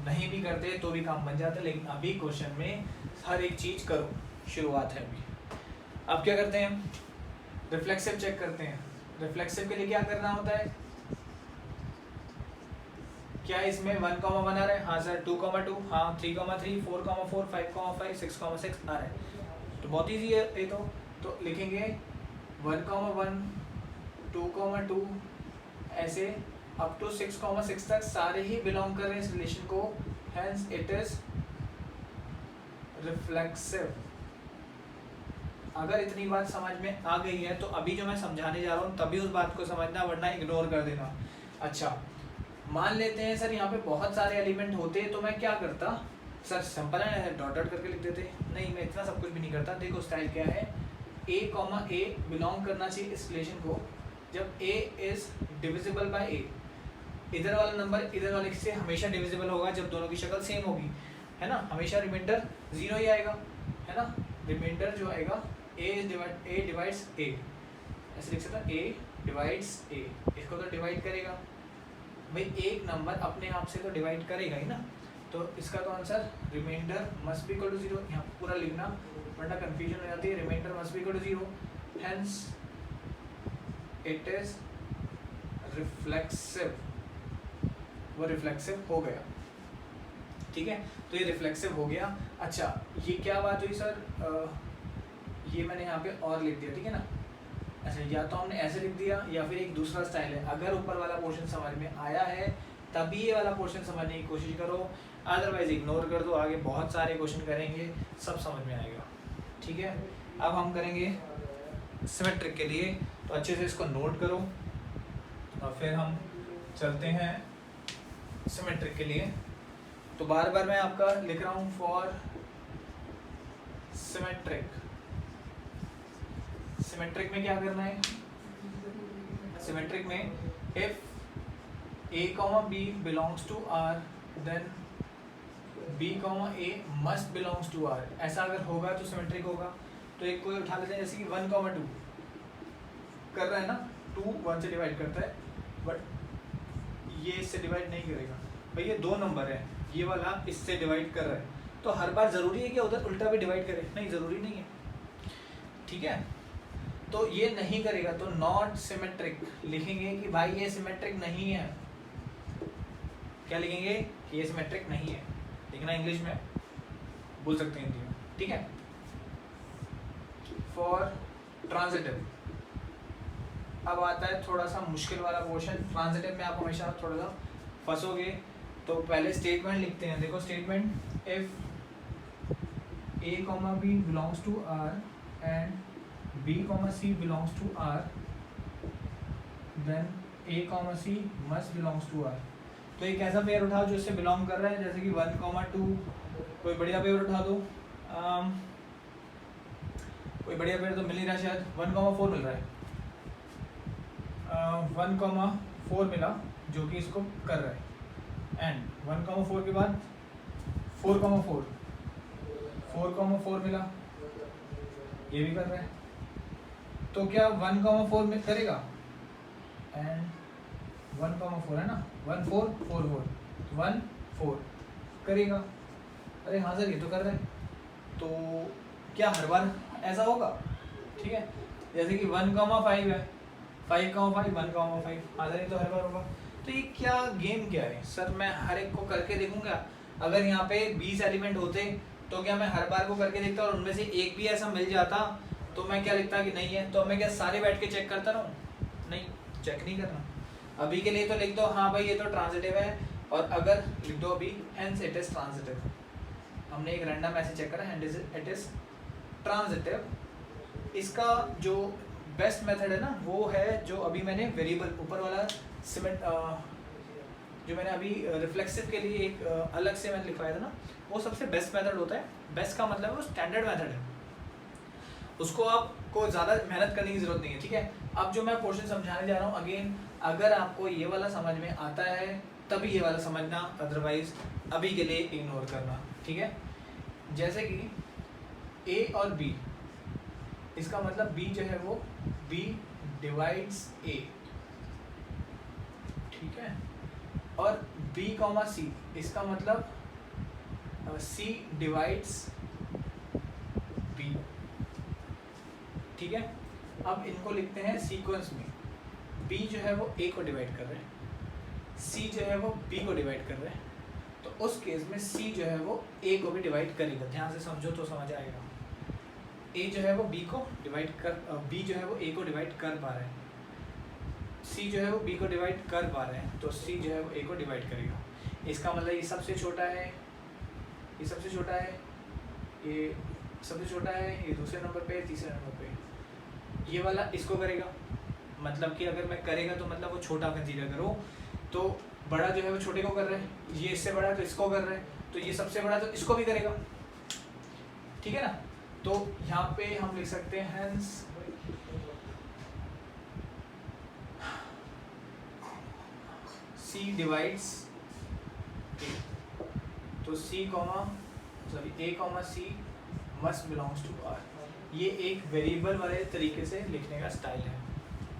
नहीं भी करते तो भी काम बन जाता, लेकिन अभी क्वेश्चन में हर एक चीज करो, शुरुआत है अभी। अब क्या करते हैं, रिफ्लेक्सिव चेक करते हैं। रिफ्लेक्सिव के लिए क्या करना होता है, क्या इसमें 1 1 आ रहा है, हाँ सर। 2 2, हाँ। 3 3, 4 4, 5 5, 6 6 आ रहा है, तो बहुत ईजी है ये तो लिखेंगे 1 1 2 2 ऐसे अप टू 6,6 तक सारे ही बिलोंग कर रहे हैं इस रिलेशन को, हेंस इट इज रिफ्लेक्सिव। अगर इतनी बात समझ में आ गई है तो अभी जो मैं समझाने जा रहा हूँ तभी उस बात को समझना, वरना इग्नोर कर देना। अच्छा, मान लेते हैं सर यहाँ पे बहुत सारे एलिमेंट होते तो मैं क्या करता, सर सिंपल है, डॉट डॉट करके लिख देते। नहीं, मैं इतना सब कुछ भी नहीं करता। देखो स्टाइल क्या है, a कॉमा ए बिलोंग करना चाहिए इस रिलेशन को जब a is divisible by a। इधर वाला नंबर इधर वाले से हमेशा डिविजिबल होगा जब दोनों की शक्ल सेम होगी, है ना। हमेशा रिमाइंडर 0 ही आएगा, है ना। रिमाइंडर जो आएगा a डिवाइड्स a, ऐसे लिख सकता a डिवाइड्स a। इसको तो डिवाइड करेगा भाई, एक नंबर अपने आप से तो डिवाइड करेगा ही ना, तो इसका तो answer remainder must be equal to 0। यहाँ पूरा लिखना वरना कंफ्यूजन हो जाती है। Remainder must be equal to 0, hence it is reflexive. वो रिफ्लेक्सिव हो गया, ठीक है। तो ये रिफ्लेक्सिव हो गया। अच्छा, ये क्या बात हुई सर, ये मैंने यहाँ पे और लिख दिया, ठीक है ना। अच्छा, या तो हमने ऐसे लिख दिया या फिर एक दूसरा स्टाइल है। अगर ऊपर वाला पोर्शन समझ में आया है तभी ये वाला पोर्शन समझने की कोशिश करो, अदरवाइज इग्नोर कर दो। आगे बहुत सारे क्वेश्चन करेंगे, सब समझ में आएगा, ठीक है। अब हम करेंगे सिमेट्रिक के लिए, तो अच्छे से इसको नोट करो और फिर हम चलते हैं सिमेट्रिक के लिए। तो बार बार मैं आपका लिख रहा हूँ फॉर सिमेट्रिक। सिमेट्रिक में क्या करना है, सिमेट्रिक में if a, b belongs to R then b, a must belongs to R। ऐसा अगर होगा तो सिमेट्रिक होगा। तो एक कोई उठा लेते हैं, जैसे कि 1, 2 कर रहा है ना, 2 1 से डिवाइड करता है, बट ये इससे डिवाइड नहीं करेगा। भाई ये 2 नंबर है, ये वाला इससे डिवाइड कर रहा है, तो हर बार ज़रूरी है कि उधर उल्टा भी डिवाइड करे? नहीं, ज़रूरी नहीं है, ठीक है। तो ये नहीं करेगा तो नॉट सिमेट्रिक लिखेंगे कि भाई ये सिमेट्रिक नहीं है। क्या लिखेंगे? ये सिमेट्रिक नहीं है, लिखना इंग्लिश में, बोल सकते हैं हिंदी में, ठीक है। फॉर ट्रांजिटिव अब आता है थोड़ा सा मुश्किल वाला पोर्शन। ट्रांजिटिव में आप हमेशा थोड़ा सा फंसोगे। तो पहले स्टेटमेंट लिखते हैं। देखो statement, if a, b belongs to R and b, c belongs to R then a, c must belongs to R। तो एक ऐसा पेयर उठाओ जो इससे बिलोंग कर रहा है, जैसे कि 1, 2। कोई बढ़िया पेयर उठा दो, कोई बढ़िया पेयर तो मिल नहीं रहा शायद। 1, 4 मिल रहा है, 1, 4 मिला जो कि इसको कर रहा है। एंड 1, 4 के बाद 4, 4 मिला, ये भी कर रहा है। तो क्या 1, 4 में करेगा? एंड 1, 4 है ना, 1, 4, 4, 1, 4 करेगा। अरे हाँ सर, ये तो कर रहा है। तो क्या हर बार ऐसा होगा? ठीक है, जैसे कि 1, 5 है, 5, 5, 1, 5, हाँ सर ये तो हर बार होगा। तो ये क्या गेम क्या है सर? मैं हर एक को करके देखूंगा। अगर यहाँ पे 20 एलिमेंट होते तो क्या मैं हर बार को करके देखता और उनमें से एक भी ऐसा मिल जाता तो मैं क्या लिखता कि नहीं है? तो मैं क्या सारे बैठ के चेक करता रहूँ? नहीं, चेक नहीं करना। अभी के लिए तो लिख दो हाँ भाई ये तो ट्रांजिटिव है, और अगर लिख दो अभी हेंस इट इज ट्रांजिटिव। हमने एक रैंडम ऐसे चेक करा, एंड इट इज ट्रांजिटिव। इसका जो बेस्ट मेथड है ना वो है जो अभी मैंने वेरिएबल ऊपर वाला सिमेंट जो मैंने अभी रिफ्लेक्सिव के लिए एक अलग से मैंने लिखवाया था ना, वो सबसे बेस्ट मेथड होता है। बेस्ट का मतलब है वो स्टैंडर्ड मेथड है, उसको आपको ज़्यादा मेहनत करने की ज़रूरत नहीं है, ठीक है। अब जो मैं पोर्शन समझाने जा रहा हूँ, अगेन अगर आपको ये वाला समझ में आता है तभी ये वाला समझना, अदरवाइज अभी के लिए इग्नोर करना, ठीक है। जैसे कि A और B, इसका मतलब B जो है वो B डिवाइड्स A, ठीक है। और B, C, इसका मतलब C डिवाइड्स B, ठीक है। अब इनको लिखते हैं सीक्वेंस में। B जो है वो A को डिवाइड कर रहे हैं, C जो है वो B को डिवाइड कर रहे हैं, तो उस केस में C जो है वो A को भी डिवाइड करेगा। ध्यान से समझो तो समझ आएगा। A जो है वो B को डिवाइड कर, B जो है वो A को डिवाइड कर पा रहा है। सी जो है वो बी को डिवाइड कर पा रहे हैं, तो सी जो है वो ए को डिवाइड करेगा। इसका मतलब ये सबसे छोटा है, ये सबसे छोटा है, ये सबसे छोटा है, ये दूसरे नंबर पे, तीसरे नंबर पे, ये वाला इसको करेगा। मतलब कि अगर मैं करेगा तो मतलब वो छोटा कंसीडर करो, तो बड़ा जो है वो छोटे को कर रहा है, ये इससे बड़ा तो इसको कर रहा है, तो ये सबसे बड़ा तो इसको भी करेगा, ठीक है ना। तो यहाँ पे हम लिख सकते हैं हेंस सी डिवाइड्स ए, तो C comma sorry A comma C must belongs to R. ये एक वेरिएबल वाले तरीके से लिखने का स्टाइल है।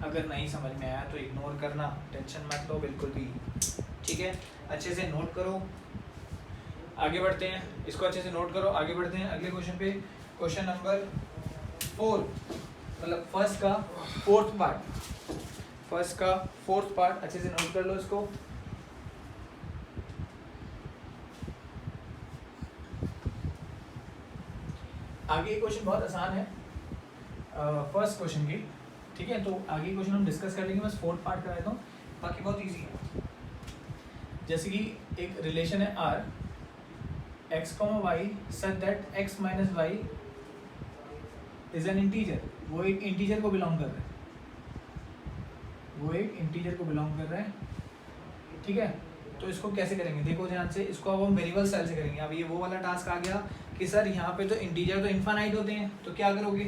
अगर नहीं समझ में आया तो इग्नोर करना, टेंशन मत लो बिल्कुल भी, ठीक है। अच्छे से नोट करो, आगे बढ़ते हैं, इसको अच्छे से नोट करो, आगे बढ़ते हैं अगले क्वेश्चन पे। क्वेश्चन नंबर 4, मतलब फर्स्ट का फोर्थ पार्ट अच्छे से नोट कर लो इसको। आगे क्वेश्चन बहुत आसान है फर्स्ट क्वेश्चन की, ठीक है। तो आगे क्वेश्चन हम डिस्कस कर लेंगे, बस फोर्थ पार्ट कर देता हूँ, बाकी बहुत इजी है। जैसे कि एक रिलेशन है are, x, y such that x minus y is an integer। वो एक इंटीजर को बिलोंग कर रहा है, ठीक है। तो इसको कैसे करेंगे, देखो ध्यान से, इसको अब हम वेरिएबल स्टाइल से करेंगे। अब ये वो वाला टास्क आ गया कि सर यहाँ पे तो इंटीजर तो इनफाइनाइट होते हैं, तो क्या करोगे,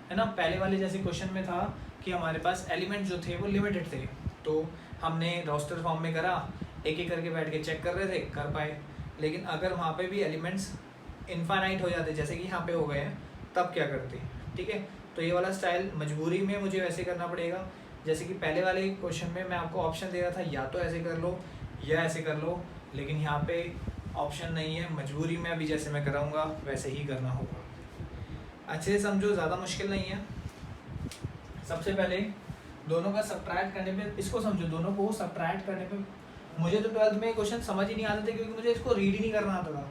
है ना। पहले वाले जैसे क्वेश्चन में था कि हमारे पास एलिमेंट जो थे वो लिमिटेड थे, तो हमने रोस्टर फॉर्म में करा, एक एक करके बैठ के चेक कर रहे थे, कर पाए। लेकिन अगर वहाँ पे भी एलिमेंट्स इनफाइनाइट हो जाते जैसे कि यहाँ पे हो गए हैं, तब क्या करते, ठीक है। तो ये वाला स्टाइल मजबूरी में मुझे वैसे करना पड़ेगा। जैसे कि पहले वाले क्वेश्चन में मैं आपको ऑप्शन दे रहा था, या तो ऐसे कर लो या ऐसे कर लो, लेकिन यहाँ पे ऑप्शन नहीं है, मजबूरी में अभी जैसे मैं कराऊँगा वैसे ही करना होगा। अच्छे से समझो, ज़्यादा मुश्किल नहीं है। सबसे पहले दोनों का सब्ट्रैक्ट करने पे, इसको समझो, दोनों को सब्ट्रैक्ट करने पे, मुझे तो 12th में क्वेश्चन समझ ही नहीं आते थे क्योंकि मुझे इसको रीड ही नहीं करना आता था।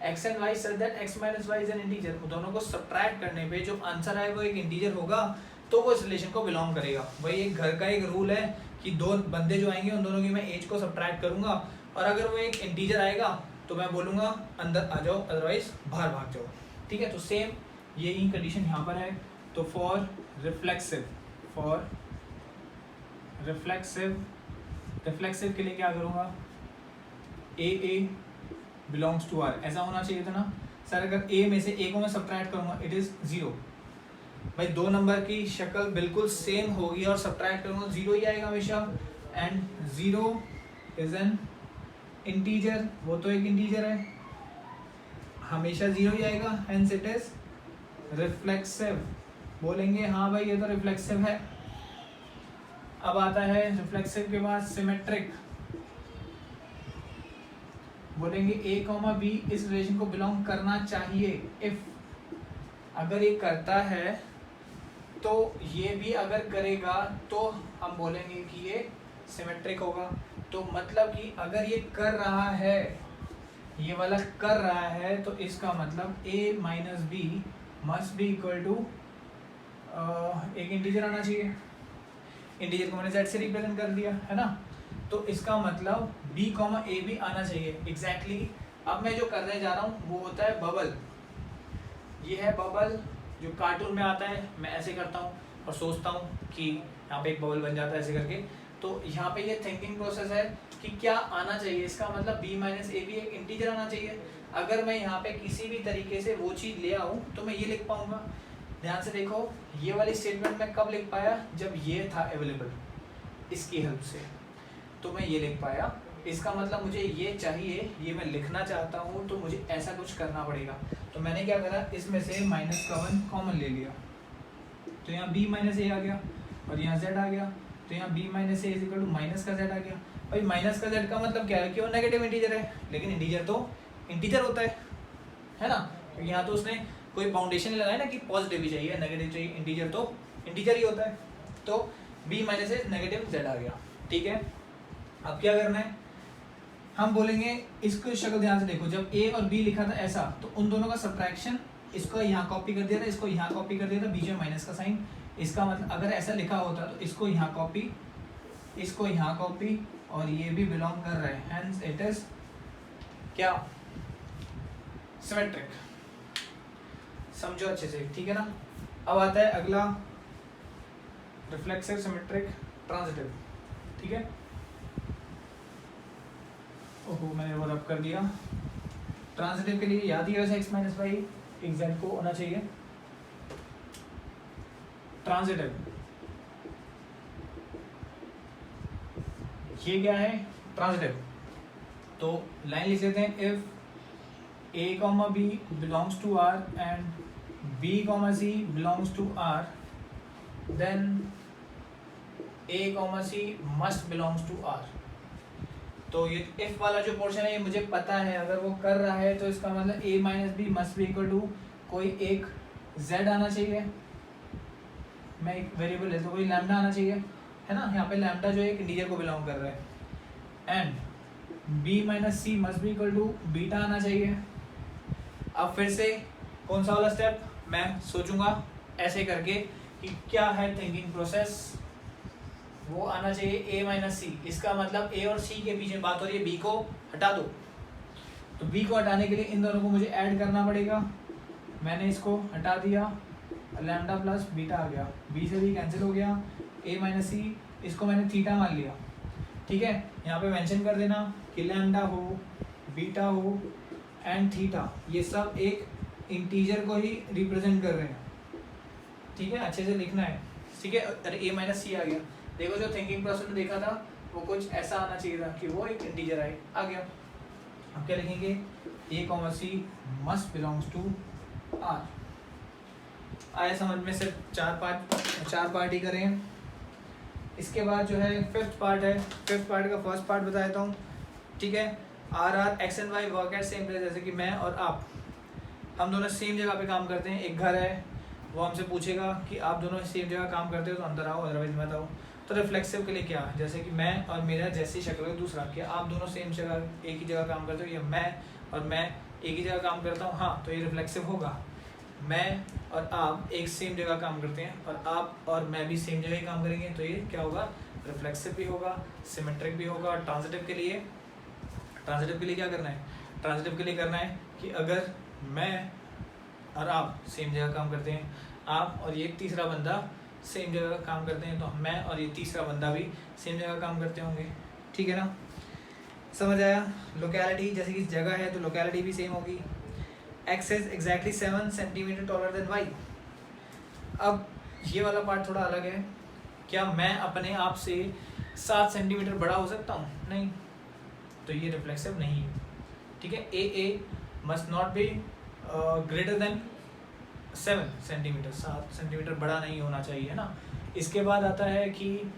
x and y such that x minus y is an integer, दोनों को सब्ट्रैक्ट करने पे जो आंसर आए वो एक इंटीजर होगा, तो वो इस रिलेशन को बिलोंग करेगा। वही एक घर का एक रूल है कि दो बंदे जो आएंगे उन दोनों की मैं एज को सब्ट्रैक्ट करूंगा, और अगर वो एक इंटीजर आएगा तो मैं बोलूँगा अंदर आ जाओ, अदरवाइज बाहर भाग जाओ, ठीक है। तो सेम यही कंडीशन यहाँ पर है। तो फॉर रिफ्लेक्सिव के लिए क्या करूँगा, ए बिलोंग्स टू आर, ऐसा होना चाहिए था ना सर। अगर ए में से ए को मैं सब्ट्रैक्ट करूँगा, इट इज़ 0। भाई दो नंबर की शक्ल बिल्कुल सेम होगी और सब्ट्रैक्ट करूँगा 0 ही आएगा हमेशा, एंड 0 इज एन इंटीजर, वो तो एक इंटीजर है, हमेशा 0 ही आएगा, हेंस इट इज रिफ्लेक्सिव। बोलेंगे हाँ भाई ये तो रिफ्लेक्सिव है। अब आता है रिफ्लेक्सिव के बाद सिमेट्रिक, बोलेंगे ए कॉमा बी इस रिलेशन को बिलोंग करना चाहिए। इफ अगर ये करता है तो ये भी अगर करेगा तो हम बोलेंगे कि ये सिमेट्रिक होगा। तो मतलब कि अगर ये कर रहा है, ये वाला कर रहा है, तो इसका मतलब a minus B must be equal to एक इंटीजर आना चाहिए। इंटीजर को मैंने z से रिप्रेजेंट कर दिया है ना, तो इसका मतलब b कॉमा ए भी आना चाहिए एग्जैक्टली। अब मैं जो करने जा रहा हूँ वो होता है बबल। ये है बबल जो कार्टून में आता है, मैं ऐसे करता हूँ और सोचता हूँ कि यहाँ पे एक बबल बन जाता है ऐसे करके। तो यहाँ पे ये थिंकिंग प्रोसेस है कि क्या आना चाहिए, इसका मतलब b माइनस ए भी एक इंटीजर आना चाहिए। अगर मैं यहाँ पे किसी भी तरीके से वो चीज़ ले आऊँ तो मैं ये लिख पाऊँगा। ध्यान से देखो, ये वाली स्टेटमेंट मैं कब लिख पाया, जब ये था अवेलेबल, इसकी हेल्प से तो मैं ये लिख पाया। इसका मतलब मुझे ये चाहिए, ये मैं लिखना चाहता हूँ, तो मुझे ऐसा कुछ करना पड़ेगा। तो मैंने क्या करा, इसमें से माइनस का 1 कॉमन ले लिया, तो यहाँ b माइनस ए आ गया और यहाँ z आ गया, तो यहाँ b minus A is equal to minus का z आ गया। भाई माइनस का z का मतलब क्या है कि वो नेगेटिव इंटीजर है, लेकिन इंटीजर तो इंटीजर होता है ना, क्योंकि यहाँ तो उसने कोई बाउंडेशन नहीं लगाया ना कि पॉजिटिव ही चाहिए नेगेटिव चाहिए, इंटीजर तो इंटीजर ही होता है। तो b माइनस ए नेगेटिव z आ गया, ठीक है। अब क्या करना है, हम बोलेंगे इसको शक्ल ध्यान से देखो, जब a और b लिखा था ऐसा, तो उन दोनों का सब्ट्रैक्शन, इसको यहाँ कॉपी कर दिया था, इसको यहाँ कॉपी कर दिया था, बीच में माइनस का साइन। इसका मतलब अगर ऐसा लिखा होता तो इसको यहाँ कॉपी इसको यहाँ कॉपी और ये भी बिलोंग कर रहा है, हेंस इट इज क्या, सिमेट्रिक। समझो अच्छे से, ठीक है ना। अब आता है अगला, रिफ्लेक्सिव, सिमेट्रिक, ट्रांजिटिव, ठीक है। ओहो मैंने वो रब कर दिया। ट्रांजिटिव के लिए याद ही है वैसे x माइनस वाई एग्जैक्ट को होना चाहिए। ट्रांजिटिव ये क्या है, ट्रांजिटिव। तो लाइन लिख लेते हैं, if a comma b belongs to R and b comma c belongs to R, then a comma c must belongs to R। तो ये if वाला जो पोर्शन है ये मुझे पता है, अगर वो कर रहा है तो इसका मतलब a minus B must be equal to कोई एक z आना चाहिए, मैं एक वेरिएबल है तो कोई लैम्डा आना चाहिए, है ना। यहाँ पे लैम्डा जो है एक इंटीजर को बिलोंग कर रहा है, and b minus C must be equal to beta आना चाहिए। अब फिर से कौन सा वाला स्टेप, मैं सोचूंगा ऐसे करके कि क्या है थिंकिंग प्रोसेस, वो आना चाहिए a माइनस सी। इसका मतलब a और c के बीच में बात हो रही है, b को हटा दो। तो b को हटाने के लिए इन दोनों को मुझे ऐड करना पड़ेगा। मैंने इसको हटा दिया, लैम्डा प्लस बीटा आ गया, b से b कैंसिल हो गया, a माइनस सी इसको मैंने थीटा मान लिया, ठीक है। यहाँ पे मेंशन कर देना कि लैम्डा हो, बीटा हो एंड थीटा, ये सब एक इंटीजर को ही रिप्रेजेंट कर रहे हैं, ठीक है। अच्छे से लिखना है, ठीक है। अरे a माइनस सी आ गया, देखो जो थिंकिंग प्रोसेस में देखा था वो कुछ ऐसा आना चाहिए था कि वो एक इंटीजर आ गया। अब क्या लिखेंगे, a comma C must belongs to R। आया समझ में, सिर्फ चार पार्ट ही करें। इसके बाद जो है फिफ्थ पार्ट है, फिफ्थ पार्ट का फर्स्ट पार्ट बता देता हूँ, ठीक है। R X and Y work at same place, जैसे कि मैं और आप, हम दोनों सेम जगह पे काम करते हैं। एक घर है, वो हमसे पूछेगा कि आप दोनों सेम जगह काम करते हो तो अंदर आओ, अदरवाइज मत आओ। तो रिफ्लेक्सिव के लिए क्या, जैसे कि मैं और मेरा जैसी शक्ल है दूसरा, क्या आप दोनों सेम जगह एक ही जगह काम करते हो, या मैं और मैं एक ही जगह काम करता हूँ, हाँ तो ये रिफ्लेक्सिव होगा। मैं और आप एक सेम जगह काम करते हैं और आप और मैं भी सेम जगह ही काम करेंगे, तो ये क्या होगा, रिफ्लेक्सिव भी होगा, सिमेट्रिक भी होगा। और ट्रांजिटिव के लिए क्या करना है, ट्रांजिटिव के लिए करना है कि अगर मैं और आप सेम जगह काम करते हैं, आप और ये तीसरा बंदा सेम जगह काम करते हैं, तो मैं और ये तीसरा बंदा भी सेम जगह काम करते होंगे, ठीक है ना। समझ आया। लोकेलिटी, जैसे कि जगह है तो लोकेलिटी भी सेम होगी। x is exactly 7 centimetre taller than y। अब ये वाला पार्ट थोड़ा अलग है, क्या मैं अपने आप से 7 सेंटीमीटर बड़ा हो सकता हूँ, नहीं, तो ये रिफ्लेक्सिव नहीं है, ठीक है। a must not be greater than 7 centimetre, 7 centimetre बड़ा नहीं होना चाहिए, है ना। इसके बाद आता है कि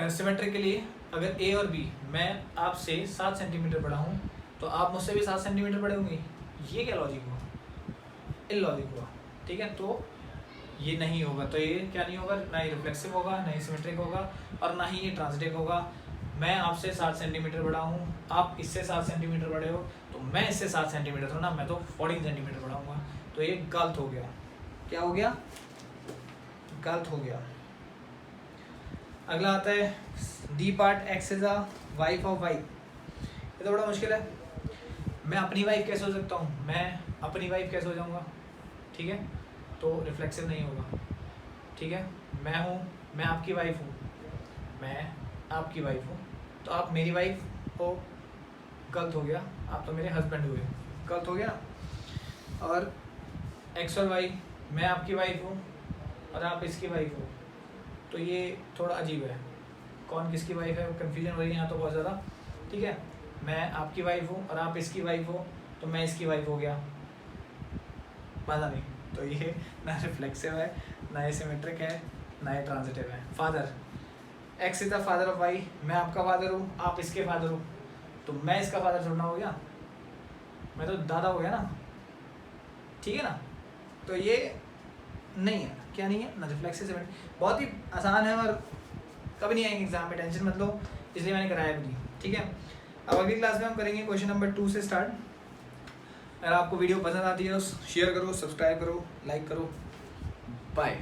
सिमेट्रिक के लिए अगर a और b, मैं आपसे 7 सेंटीमीटर बड़ा हूँ तो आप मुझसे भी 7 सेंटीमीटर बड़े होंगे, ये क्या लॉजिक हुआ, इलॉजिक हुआ, ठीक है। तो ये नहीं होगा, तो ये क्या नहीं होगा, ना ही रिफ्लेक्सिव होगा, ना ही सिमेट्रिक होगा, और ना ही ये ट्रांजिटिव होगा। मैं आपसे 7 सेंटीमीटर बड़ा हूँ, आप इससे 7 सेंटीमीटर बड़े हो, तो मैं इससे 7 सेंटीमीटर हूँ ना, मैं तो 14 सेंटीमीटर बड़ा हूँ, तो ये गलत हो गया। क्या हो गया, गलत हो गया। अगला आता है D part, X is a wife of Y. ये तो बड़ा मुश्किल है, मैं अपनी वाइफ कैसे हो सकता हूँ, मैं अपनी वाइफ कैसे हो जाऊँगा, ठीक है। तो रिफ्लेक्सिव नहीं होगा, ठीक है। मैं आपकी वाइफ हूँ, मैं आपकी वाइफ हूँ, तो आप मेरी वाइफ हो, गलत हो गया, आप तो मेरे हस्बैंड हुए, गलत हो गया ना। और एक्स और वाई, मैं आपकी वाइफ हूँ और आप इसकी वाइफ हो, तो ये थोड़ा अजीब है, कौन किसकी वाइफ है, कन्फ्यूजन हो रही है यहाँ तो बहुत ज़्यादा, ठीक है। मैं आपकी वाइफ हूँ और आप इसकी वाइफ हो, तो मैं इसकी वाइफ हो गया, पता नहीं। तो ये ना रिफ्लेक्सिव है, ना ये सिमेट्रिक है, ना ये ट्रांजिटिव है। Father, X is the father of Y, मैं आपका फादर हूँ, आप इसके फादर हो, तो मैं इसका फादर थोड़ा हो गया, मैं तो दादा हो गया ना, ठीक है ना। तो ये नहीं है, क्या नहीं है ना, रिफ्लेक्सिव सिमेट्रिक। बहुत ही आसान है और कभी नहीं आएंगे एग्जाम में, टेंशन मत लो, इसलिए मैंने कराया भी नहीं, ठीक है। अब अगली क्लास में हम करेंगे क्वेश्चन नंबर 2 से स्टार्ट। अगर आपको वीडियो पसंद आती है तो शेयर करो, सब्सक्राइब करो, लाइक करो, बाय।